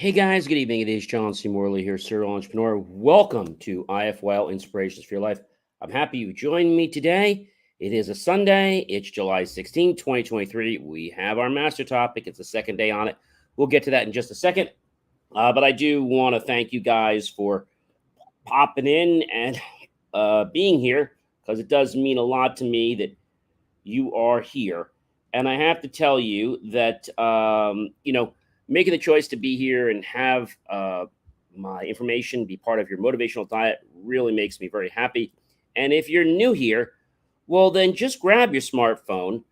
Hey guys, good evening. It is John C. Morley here, serial entrepreneur. Welcome to IFYL Inspirations for Your Life. I'm happy you joined me today. It is a Sunday. It's July 16, 2023. We have our master topic. It's the second day on it. We'll get to that in just a second. But I do want to thank you guys for popping in and being here because it does mean a lot to me that you are here. And I have to tell you that, making the choice to be here and have my information be part of your motivational diet really makes me very happy. And if you're new here, well, then just grab your smartphone,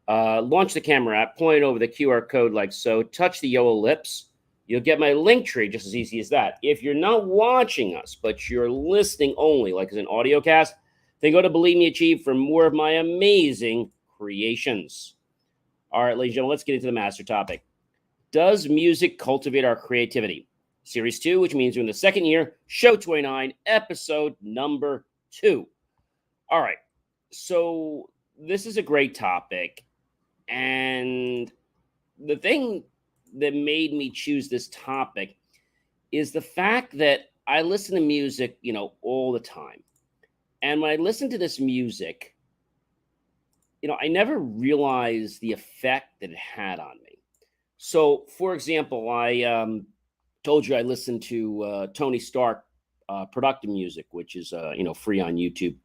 launch the camera app, point over the QR code like so, touch the yellow lips. You'll get my link tree just as easy as that. If you're not watching us, but you're listening only, like as an audio cast, then go to Believe Me Achieve for more of my amazing creations. All right, ladies and gentlemen, let's get into the master topic. Does music cultivate our creativity? Series 2, which means we're in the second year, show 29, episode number 2. All right, so this is a great topic. And the thing that made me choose this topic is the fact that I listen to music, all the time. And when I listen to this music, I never realized the effect that it had on me. So, for example, I told you I listened to Tony Stark productive music, which is free on YouTube.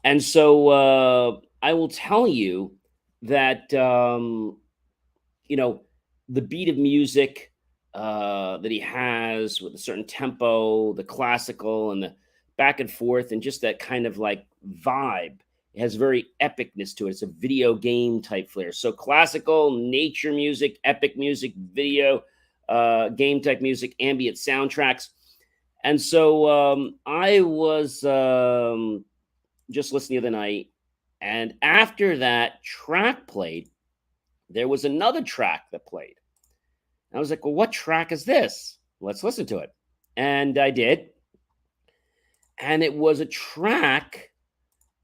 And so I will tell you that the beat of music that he has with a certain tempo, the classical and the back and forth, and just that kind of like vibe. It has very epicness to it. It's a video game type flair. So classical, nature music, epic music, video game type music, ambient soundtracks. And so I was just listening the other night, and after that track played, there was another track that played. I was like, well, what track is this? Let's listen to it. And I did. And it was a track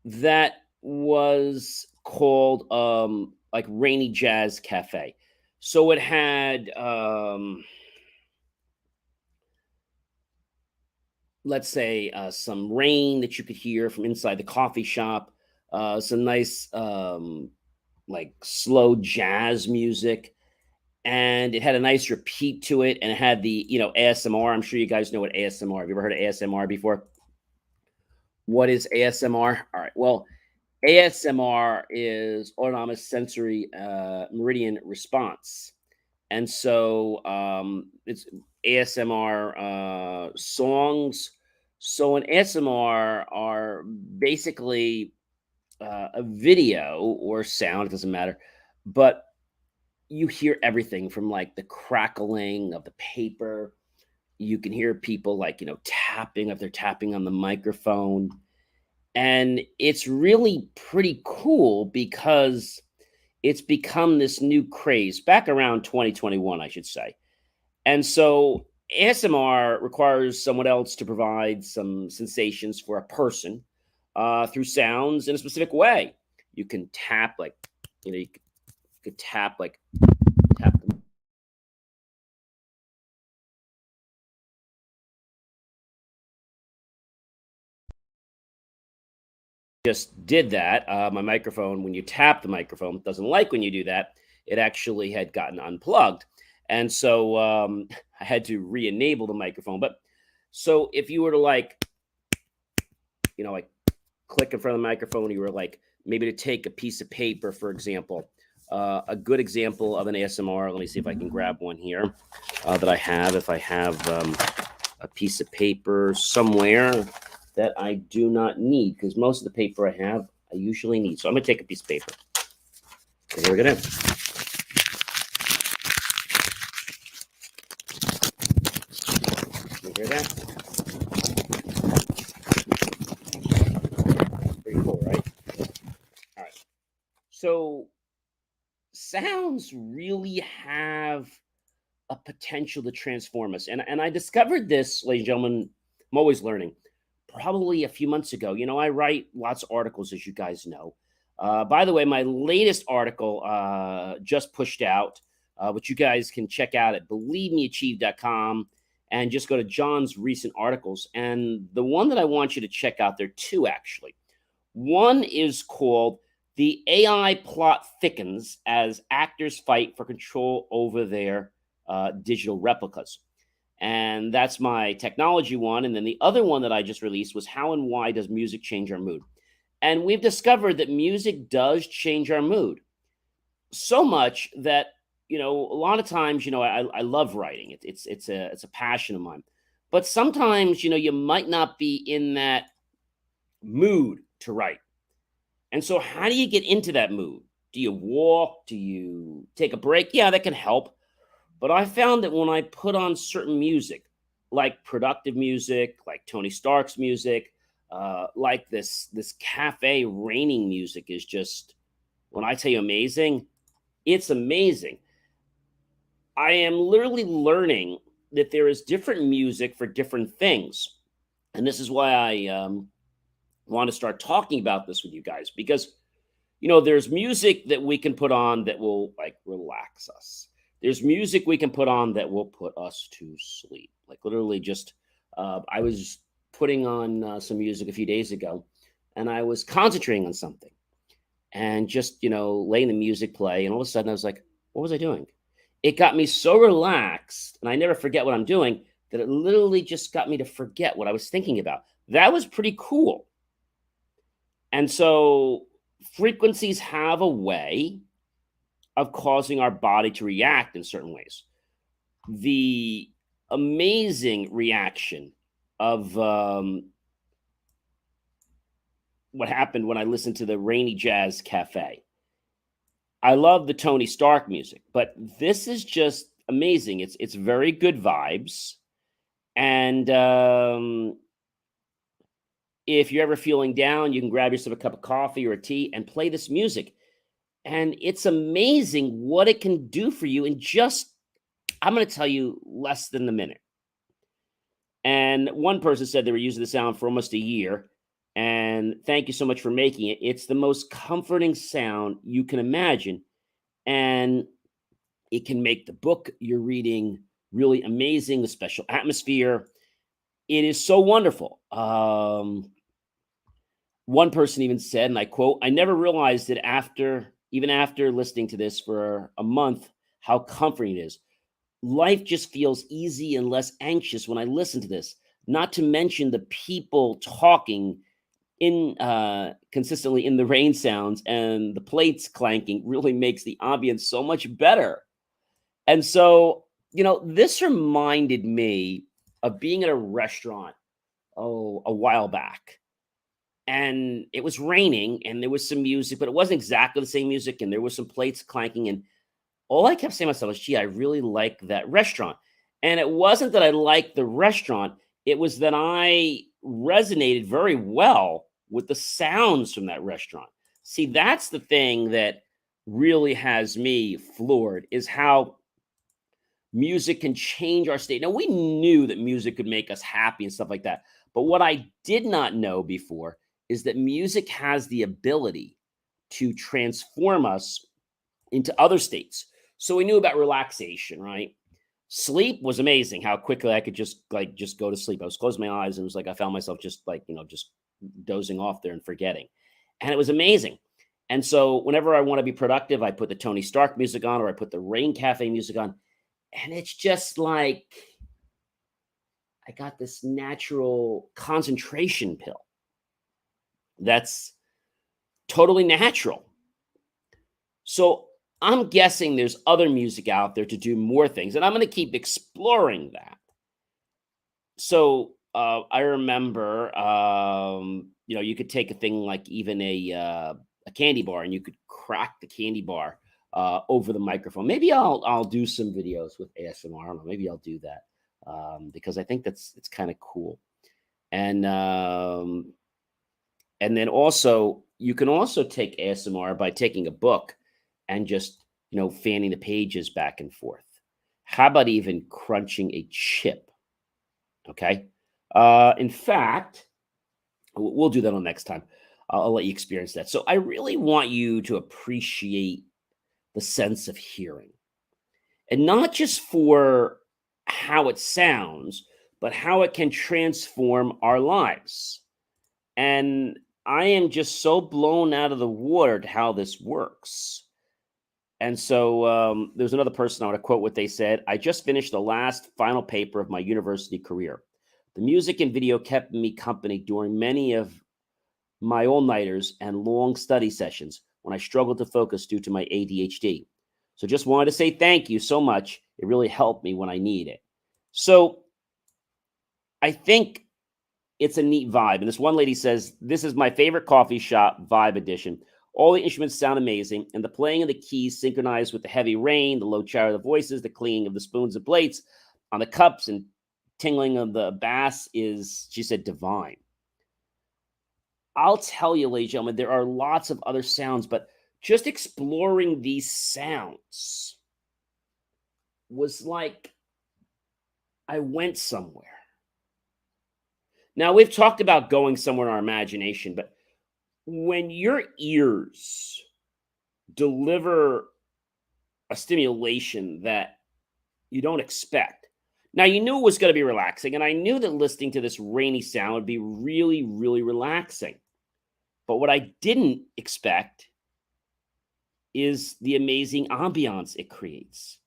that was called like Rainy Jazz Cafe. So it had let's say some rain that you could hear from inside the coffee shop, some nice like slow jazz music, and it had a nice repeat to it, and it had the ASMR. I'm sure you guys know what ASMR. Have you ever heard of ASMR before? What is ASMR? All right. Well, ASMR is autonomous sensory meridian response. And so it's ASMR songs. So an ASMR are basically a video or sound, it doesn't matter, but you hear everything from like the crackling of the paper. You can hear people like, tapping if they're tapping on the microphone. And it's really pretty cool because it's become this new craze back around 2021, I should say. And so ASMR requires someone else to provide some sensations for a person through sounds in a specific way. You can tap like, you could tap like, tap just did that. My microphone, when you tap the microphone, doesn't like when you do that. It actually had gotten unplugged. And so I had to re-enable the microphone. But so if you were to like, like click in front of the microphone, you were like maybe to take a piece of paper, for example. A good example of an ASMR. Let me see if I can grab one here that I have. If I have a piece of paper somewhere that I do not need, because most of the paper I have, I usually need. So I'm going to take a piece of paper. Okay, here we go. You hear that? Pretty cool, right? All right. So sounds really have a potential to transform us. And I discovered this, ladies and gentlemen, I'm always learning, probably a few months ago. I write lots of articles, as you guys know. By the way, my latest article just pushed out which you guys can check out at believemeachieve.com and just go to John's recent articles. And the one that I want you to check out, there are two actually. One is called "The AI Plot Thickens as Actors Fight for Control Over Their Digital Replicas." And that's my technology one. And then the other one that I just released was "How and Why Does Music Change Our Mood?" And we've discovered that music does change our mood so much that, a lot of times, I love writing. It's a passion of mine. But sometimes, you might not be in that mood to write. And so how do you get into that mood? Do you walk? Do you take a break? Yeah, that can help. But I found that when I put on certain music, like productive music, like Tony Stark's music, like this cafe raining music is just, when I tell you amazing, it's amazing. I am literally learning that there is different music for different things. And this is why I want to start talking about this with you guys, because there's music that we can put on that will like relax us. There's music we can put on that will put us to sleep. Like literally just, I was putting on some music a few days ago and I was concentrating on something and just, letting the music play. And all of a sudden I was like, what was I doing? It got me so relaxed, and I never forget what I'm doing, that it literally just got me to forget what I was thinking about. That was pretty cool. And so frequencies have a way of causing our body to react in certain ways. The amazing reaction of what happened when I listened to the Rainy Jazz Cafe. I love the Tony Stark music, but this is just amazing. It's very good vibes. And if you're ever feeling down, you can grab yourself a cup of coffee or a tea and play this music. And it's amazing what it can do for you in just, I'm going to tell you, less than a minute. And one person said they were using the sound for almost a year. And thank you so much for making it. It's the most comforting sound you can imagine. And it can make the book you're reading really amazing, the special atmosphere. It is so wonderful. One person even said, and I quote, "I never realized that even after listening to this for a month, how comforting it is. Life just feels easy and less anxious when I listen to this. Not to mention the people talking in consistently in the rain sounds and the plates clanking really makes the ambience so much better." And so, this reminded me of being at a restaurant, a while back. And it was raining and there was some music, but it wasn't exactly the same music. And there was some plates clanking. And all I kept saying to myself is, gee, I really like that restaurant. And it wasn't that I liked the restaurant, it was that I resonated very well with the sounds from that restaurant. See, that's the thing that really has me floored, is how music can change our state. Now, we knew that music could make us happy and stuff like that. But what I did not know before is that music has the ability to transform us into other states. So we knew about relaxation, right? Sleep was amazing. How quickly I could just go to sleep. I was closing my eyes and it was like I found myself just just dozing off there and forgetting. And it was amazing. And so whenever I want to be productive, I put the Tony Stark music on or I put the Rain Cafe music on. And it's just like I got this natural concentration pill that's totally natural. So I'm guessing there's other music out there to do more things, and I'm going to keep exploring that. So I remember, you could take a thing like even a candy bar, and you could crack the candy bar over the microphone. Maybe I'll do some videos with ASMR. I don't know. Maybe I'll do that because I think it's kind of cool. And then also you can also take ASMR by taking a book and just fanning the pages back and forth. How about even crunching a chip? Okay. In fact, we'll do that on next time. I'll let you experience that. So I really want you to appreciate the sense of hearing. and not just for how it sounds, but how it can transform our lives. And I am just so blown out of the water at how this works. And so there's another person I want to quote what they said. I just finished the last final paper of my university career. The music and video kept me company during many of my all nighters and long study sessions when I struggled to focus due to my ADHD. So just wanted to say thank you so much. It really helped me when I need it. So I think it's a neat vibe. And this one lady says, this is my favorite coffee shop vibe edition. All the instruments sound amazing, and the playing of the keys synchronized with the heavy rain, the low chatter of the voices, the cleaning of the spoons and plates on the cups, and tingling of the bass is, she said, divine. I'll tell you, ladies and gentlemen, there are lots of other sounds, but just exploring these sounds was like I went somewhere. Now, we've talked about going somewhere in our imagination, but when your ears deliver a stimulation that you don't expect. Now, you knew it was going to be relaxing, and I knew that listening to this rainy sound would be really, really relaxing. But what I didn't expect is the amazing ambiance it creates.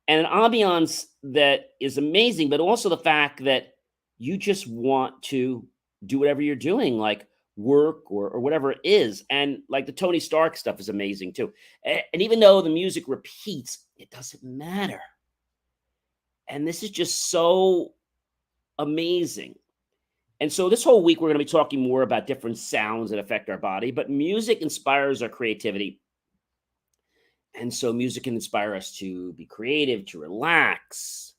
And an ambiance that is amazing, but also the fact that you just want to do whatever you're doing, like work or whatever it is. And like the Tony Stark stuff is amazing too. And even though the music repeats, it doesn't matter. And this is just so amazing. And so this whole week, we're going to be talking more about different sounds that affect our body, but music inspires our creativity. And so music can inspire us to be creative, to relax.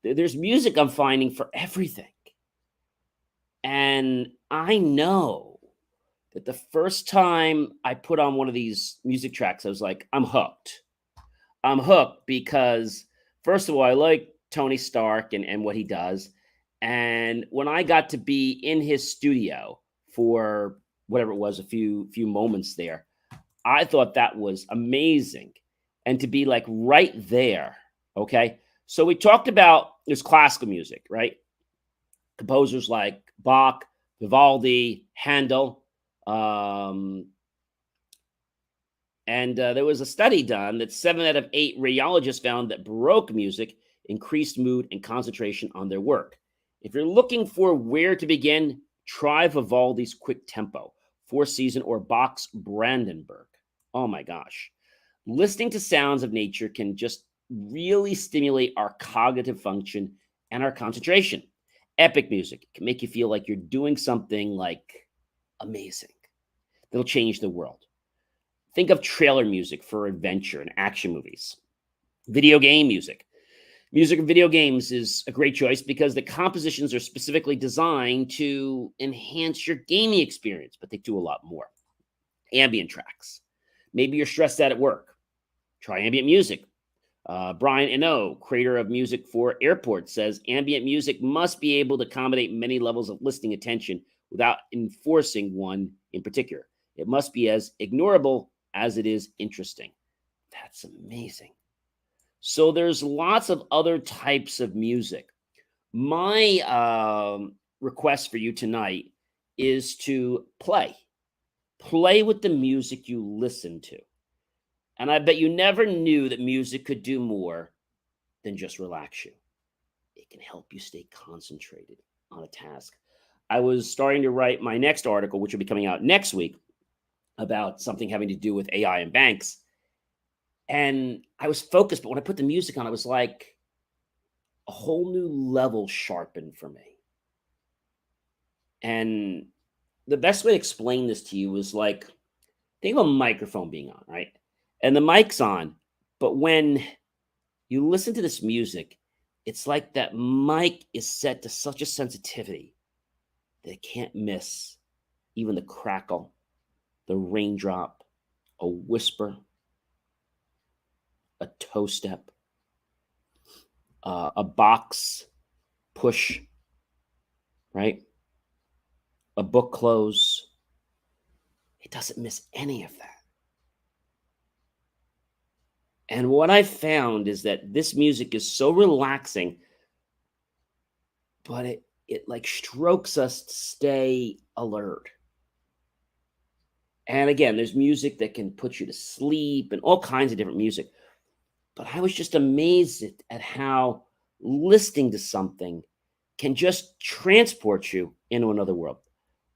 There's music I'm finding for everything. And I know that the first time I put on one of these music tracks, I was like, I'm hooked. I'm hooked because, first of all, I like Tony Stark and what he does. And when I got to be in his studio for whatever it was, a few moments there, I thought that was amazing. And to be like right there, okay? So we talked about this classical music, right? Composers like Bach, Vivaldi, Handel. And there was a study done that 7 out of 8 radiologists found that Baroque music increased mood and concentration on their work. If you're looking for where to begin, try Vivaldi's Quick Tempo, Four Season, or Bach's Brandenburg. Oh my gosh. Listening to sounds of nature can just really stimulate our cognitive function and our concentration. Epic music can make you feel like you're doing something like amazing that'll change the world. Think of trailer music for adventure and action movies. Video game music. Music in video games is a great choice because the compositions are specifically designed to enhance your gaming experience, but they do a lot more. Ambient tracks. Maybe you're stressed out at work. Try ambient music. Brian Eno, creator of music for airports, says ambient music must be able to accommodate many levels of listening attention without enforcing one in particular. It must be as ignorable as it is interesting. That's amazing. So there's lots of other types of music. My request for you tonight is to play with the music you listen to. And I bet you never knew that music could do more than just relax you. It can help you stay concentrated on a task. I was starting to write my next article, which will be coming out next week, about something having to do with AI and banks. And I was focused, but when I put the music on, it was like a whole new level sharpened for me. And the best way to explain this to you is like, think of a microphone being on, right? And the mic's on, but when you listen to this music, it's like that mic is set to such a sensitivity that it can't miss even the crackle, the raindrop, a whisper, a toe step, a box push, right? A book close. It doesn't miss any of that. And what I found is that this music is so relaxing, but it like strokes us to stay alert. And again, there's music that can put you to sleep and all kinds of different music. But I was just amazed at how listening to something can just transport you into another world.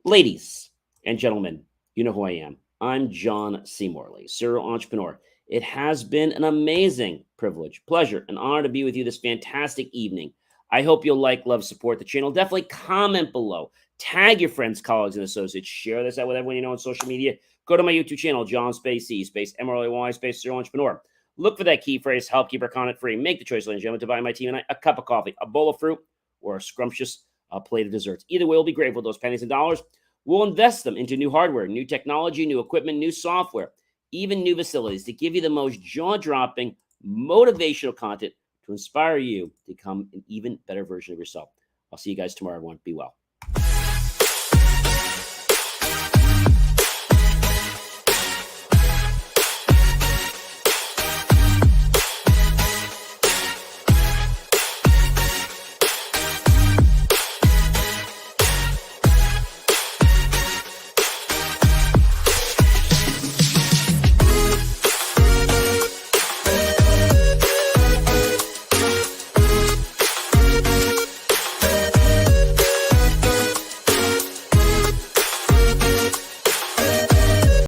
Ladies and gentlemen, you know who I am. I'm John C. Morley, serial entrepreneur. It has been an amazing privilege, pleasure, and honor to be with you this fantastic evening. I hope you'll like, love, support the channel. Definitely comment below. Tag your friends, colleagues, and associates. Share this out with everyone you know on social media. Go to my YouTube channel, John Space C, Space MRLY, Space Serial Entrepreneur. Look for that key phrase, help keep our content free. Make the choice, ladies and gentlemen, to buy my team and I a cup of coffee, a bowl of fruit, or a scrumptious plate of desserts. Either way, we'll be grateful for those pennies and dollars. We'll invest them into new hardware, new technology, new equipment, new software, even new facilities to give you the most jaw-dropping, motivational content to inspire you to become an even better version of yourself. I'll see you guys tomorrow, everyone. Be well.